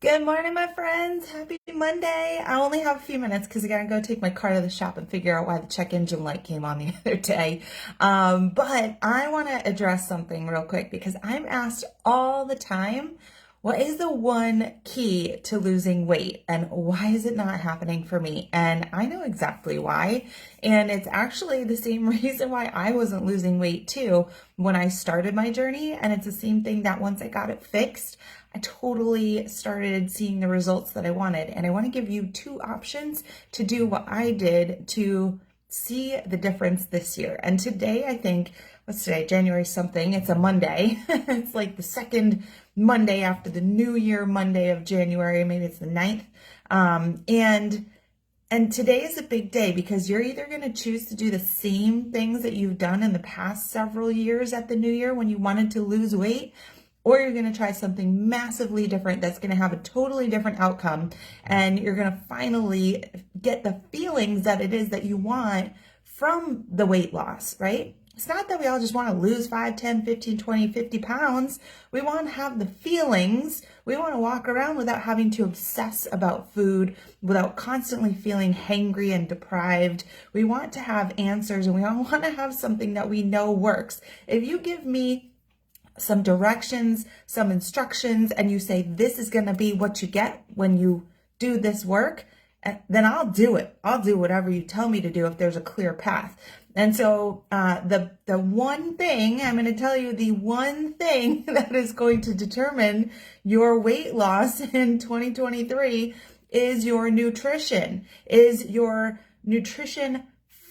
Good morning, my friends. Happy Monday. I only have a few minutes because I gotta go take my car to the shop and figure out why the check engine light came on the other day. But I want to address something real quick because I'm asked all the time, what is the one key to losing weight and why is it not happening for me? And I know exactly why. And it's actually the same reason why I wasn't losing weight too when I started my journey. And it's the same thing that once I got it fixed, I totally started seeing the results that I wanted. And I want to give you two options to do what I did to see the difference this year. And today, I think, what's today? January something. It's a Monday. It's like the second Monday after the New Year Monday of January. Maybe it's the 9th. And today is a big day because you're either going to choose to do the same things that you've done in the past several years at the New Year when you wanted to lose weight, or you're going to try something massively different that's going to have a totally different outcome. And you're going to finally get the feelings that it is that you want from the weight loss, right? It's not that we all just want to lose 5, 10, 15, 20, 50 pounds. We want to have the feelings. We want to walk around without having to obsess about food, without constantly feeling hangry and deprived. We want to have answers, and we all want to have something that we know works. If you give me some directions, some instructions, and you say, this is going to be what you get when you do this work, then I'll do it. I'll do whatever you tell me to do if there's a clear path. And so the one thing, I'm going to tell you the one thing that is going to determine your weight loss in 2023 is your nutrition,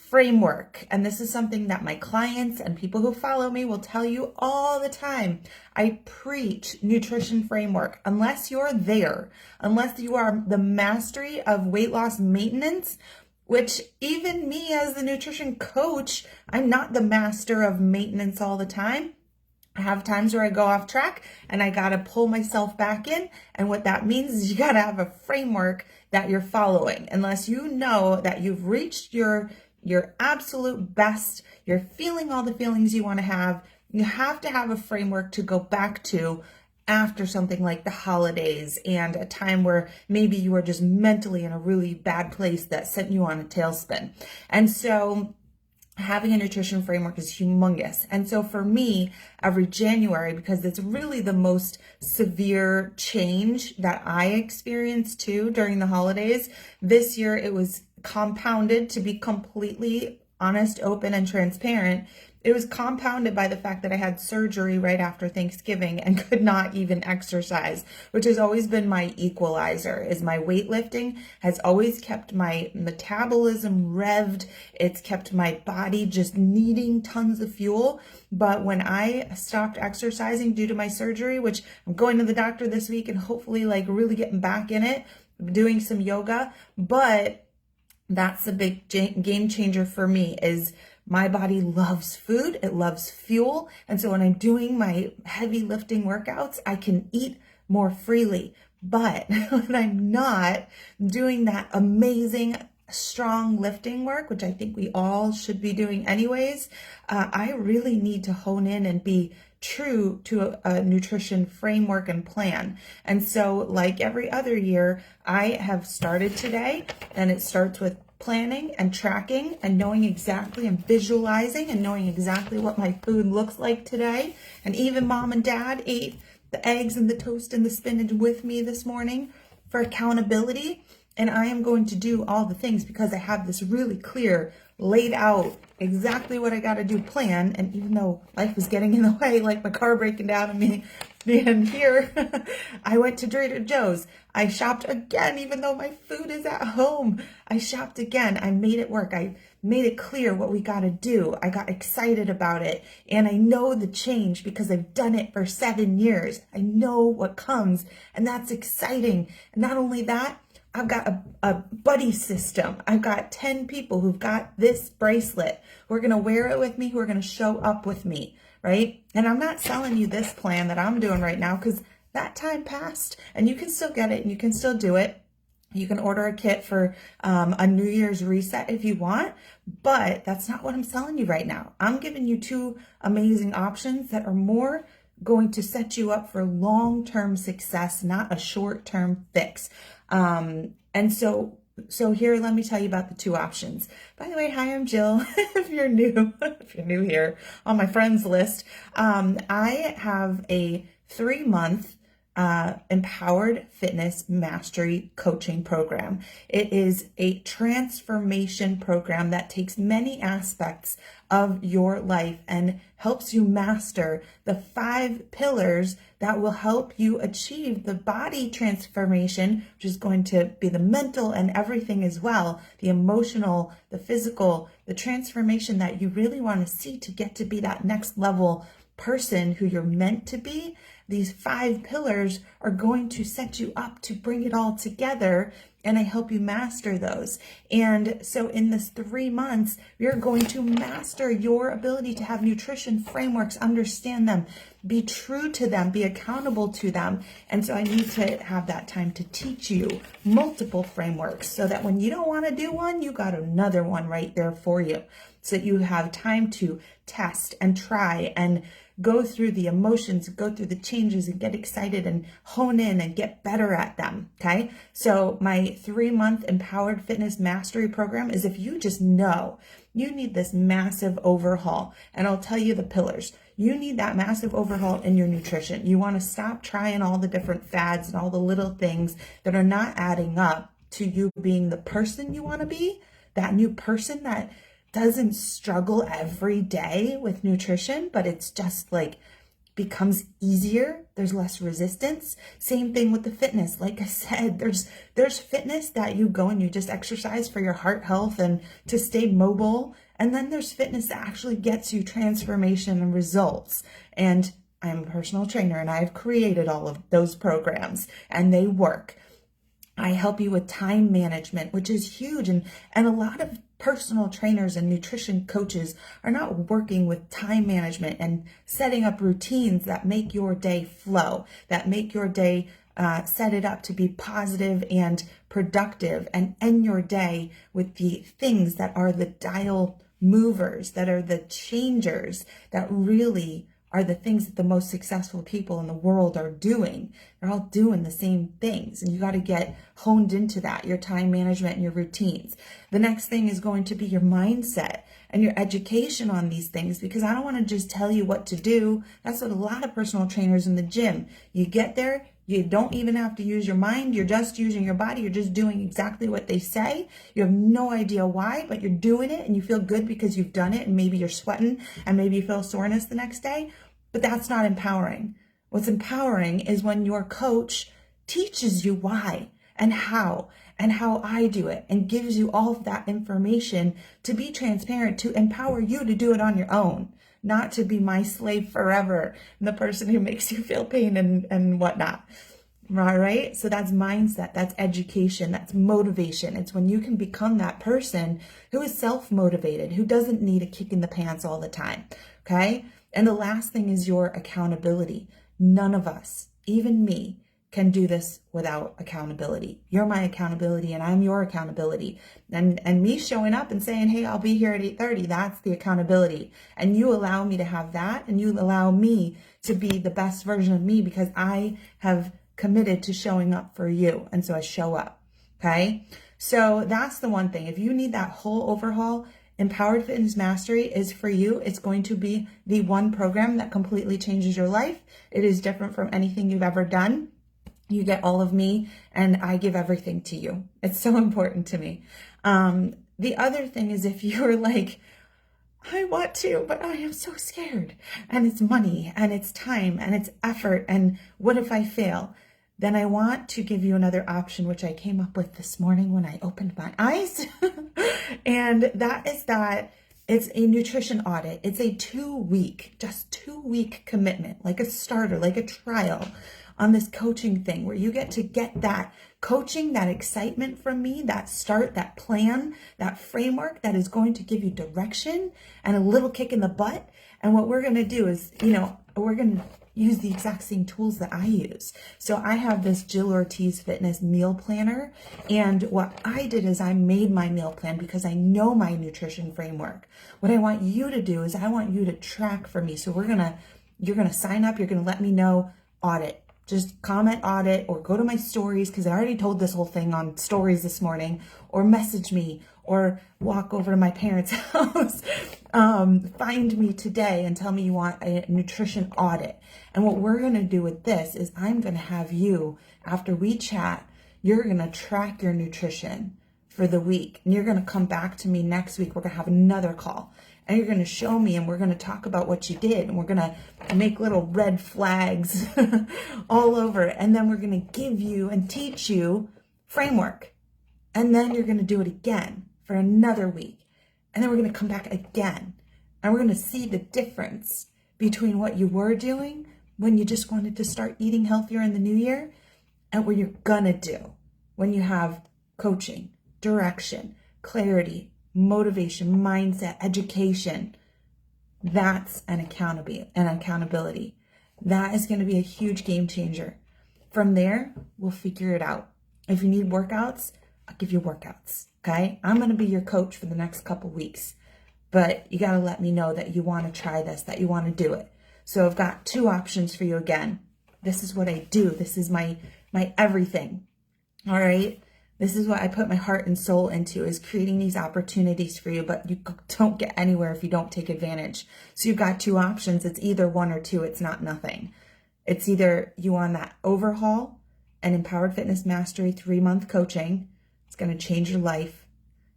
framework. And this is something that my clients and people who follow me will tell you all the time. I preach nutrition framework. Unless you're there, unless you are the mastery of weight loss maintenance, which even me as the nutrition coach, I'm not the master of maintenance all the time. I have times where I go off track and I got to pull myself back in. And what that means is you got to have a framework that you're following. Unless you know that you've reached your absolute best, you're feeling all the feelings you want to have, you have to have a framework to go back to after something like the holidays and a time where maybe you were just mentally in a really bad place that sent you on a tailspin. And so having a nutrition framework is humongous. And so for me, every January, because it's really the most severe change that I experienced too during the holidays, this year it was compounded, to be completely honest, open, and transparent. It was compounded by the fact that I had surgery right after Thanksgiving and could not even exercise, which has always been my equalizer, is my weightlifting has always kept my metabolism revved. It's kept my body just needing tons of fuel. But when I stopped exercising due to my surgery, which I'm going to the doctor this week and hopefully really getting back in it, doing some yoga, but that's the big game changer for me is my body loves food. It loves fuel. And so when I'm doing my heavy lifting workouts, I can eat more freely. But when I'm not doing that amazing, strong lifting work, which I think we all should be doing anyways, I really need to hone in and be true to a nutrition framework and plan. And so like every other year, I have started today, and it starts with planning and tracking and knowing exactly and visualizing and knowing exactly what my food looks like today. And even mom and dad ate the eggs and the toast and the spinach with me this morning for accountability. And I am going to do all the things because I have this really clear, laid out, exactly what I got to do plan. And even though life was getting in the way, like my car breaking down and me being here, I went to Trader Joe's. I shopped again, even though my food is at home. I shopped again. I made it work. I made it clear what we got to do. I got excited about it. And I know the change because I've done it for 7 years. I know what comes, and that's exciting. And not only that, I've got a buddy system. I've got 10 people who've got this bracelet who are going to wear it with me, who are going to show up with me, right? And I'm not selling you this plan that I'm doing right now because that time passed, and you can still get it and you can still do it. You can order a kit for a New Year's reset if you want, but that's not what I'm selling you right now. I'm giving you two amazing options that are more going to set you up for long-term success, not a short-term fix. And so here, let me tell you about the two options. By the way, hi, I'm Jill. If you're new here on my friends list, I have a 3-month empowered fitness mastery coaching program. It is a transformation program that takes many aspects of your life and helps you master the 5 pillars that will help you achieve the body transformation, which is going to be the mental and everything as well, the emotional, the physical, the transformation that you really want to see to get to be that next level person who you're meant to be. These 5 pillars are going to set you up to bring it all together, and I help you master those. And so in this 3 months, you're going to master your ability to have nutrition frameworks, understand them, be true to them, be accountable to them. And so I need to have that time to teach you multiple frameworks so that when you don't want to do one, you got another one right there for you, so that you have time to test and try and go through the emotions, go through the changes, and get excited and hone in and get better at them. Okay. So my 3-month empowered fitness mastery program is if you just know you need this massive overhaul, and I'll tell you the pillars. You need that massive overhaul in your nutrition. You want to stop trying all the different fads and all the little things that are not adding up to you being the person you want to be, that new person that doesn't struggle every day with nutrition, but it's just like becomes easier. There's less resistance. Same thing with the fitness. Like I said, there's fitness that you go and you just exercise for your heart health and to stay mobile. And then there's fitness that actually gets you transformation and results. And I'm a personal trainer, and I've created all of those programs, and they work. I help you with time management, which is huge. And a lot of personal trainers and nutrition coaches are not working with time management and setting up routines that make your day flow, that make your day set it up to be positive and productive, and end your day with the things that are the dial movers, that are the changers, that really are the things that the most successful people in the world are doing. They're all doing the same things, and you got to get honed into that, your time management and your routines. The next thing is going to be your mindset and your education on these things, because I don't want to just tell you what to do. That's what a lot of personal trainers in the gym. You get there, you don't even have to use your mind. You're just using your body. You're just doing exactly what they say. You have no idea why, but you're doing it and you feel good because you've done it, and maybe you're sweating and maybe you feel soreness the next day, but that's not empowering. What's empowering is when your coach teaches you why and how I do it, and gives you all of that information to be transparent, to empower you to do it on your own, not to be my slave forever, and the person who makes you feel pain and whatnot. All right. So that's mindset, that's education, that's motivation. It's when you can become that person who is self-motivated, who doesn't need a kick in the pants all the time. Okay. And the last thing is your accountability. None of us, even me, can do this without accountability. You're my accountability, and I'm your accountability. And me showing up and saying, hey, I'll be here at 8:30, that's the accountability. And you allow me to have that, and you allow me to be the best version of me because I have committed to showing up for you. And so I show up. Okay. So that's the one thing. If you need that whole overhaul, Empowered Fitness Mastery is for you. It's going to be the one program that completely changes your life. It is different from anything you've ever done. You get all of me, and I give everything to you. It's so important to me. The other thing is, if you're like, I want to, but I am so scared, and it's money, and it's time, and it's effort, and what if I fail? Then I want to give you another option, which I came up with this morning when I opened my eyes. And that is that it's a nutrition audit. It's a 2-week, just 2-week commitment, like a starter, like a trial on this coaching thing, where you get to get that coaching, that excitement from me, that start, that plan, that framework that is going to give you direction and a little kick in the butt. And what we're going to do is, we're going to use the exact same tools that I use. So I have this Jill Ortiz Fitness meal planner. And what I did is I made my meal plan because I know my nutrition framework. What I want you to do is I want you to track for me. So we're going to you're going to sign up. You're going to let me know, audit. Just comment audit or go to my stories, because I already told this whole thing on stories this morning, or message me or walk over to my parents' house. Find me today and tell me you want a nutrition audit. And what we're going to do with this is I'm going to have you, after we chat, you're going to track your nutrition for the week. And you're going to come back to me next week. We're going to have another call. And you're going to show me, and we're going to talk about what you did. And we're going to make little red flags all over. And then we're going to give you and teach you framework. And then you're going to do it again for another week. And then we're going to come back again. And we're going to see the difference between what you were doing when you just wanted to start eating healthier in the new year, and what you're going to do when you have coaching, direction, clarity, motivation, mindset, education. That's an accountability. That is going to be a huge game changer. From there, we'll figure it out. If you need workouts, I'll give you workouts. Okay? I'm going to be your coach for the next couple weeks, but you got to let me know that you want to try this, that you want to do it. So I've got 2 options for you again. This is what I do. This is my everything. All right? This is what I put my heart and soul into, is creating these opportunities for you, but you don't get anywhere if you don't take advantage. So you've got 2 options. It's either 1 or 2. It's not nothing. It's either you want that overhaul and Empowered Fitness Mastery 3-month coaching. It's going to change your life.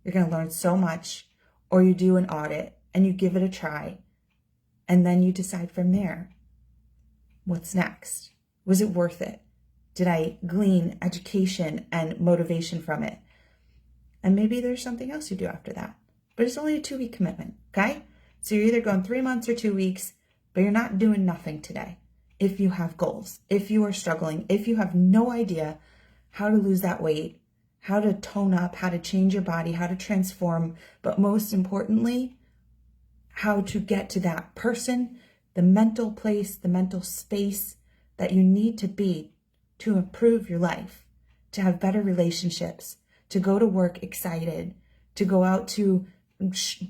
You're going to learn so much. Or you do an audit and you give it a try. And then you decide from there, what's next? Was it worth it? Did I glean education and motivation from it? And maybe there's something else you do after that. But it's only a 2-week commitment, okay? So you're either going 3 months or 2 weeks, but you're not doing nothing today. If you have goals, if you are struggling, if you have no idea how to lose that weight, how to tone up, how to change your body, how to transform, but most importantly, how to get to that person, the mental place, the mental space that you need to be to improve your life, to have better relationships, to go to work excited, to go out to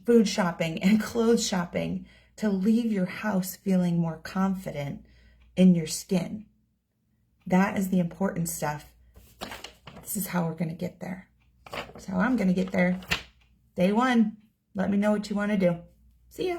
food shopping and clothes shopping, to leave your house feeling more confident in your skin. That is the important stuff. This is how we're going to get there. That's how I'm going to get there. Day 1, let me know what you want to do. See ya.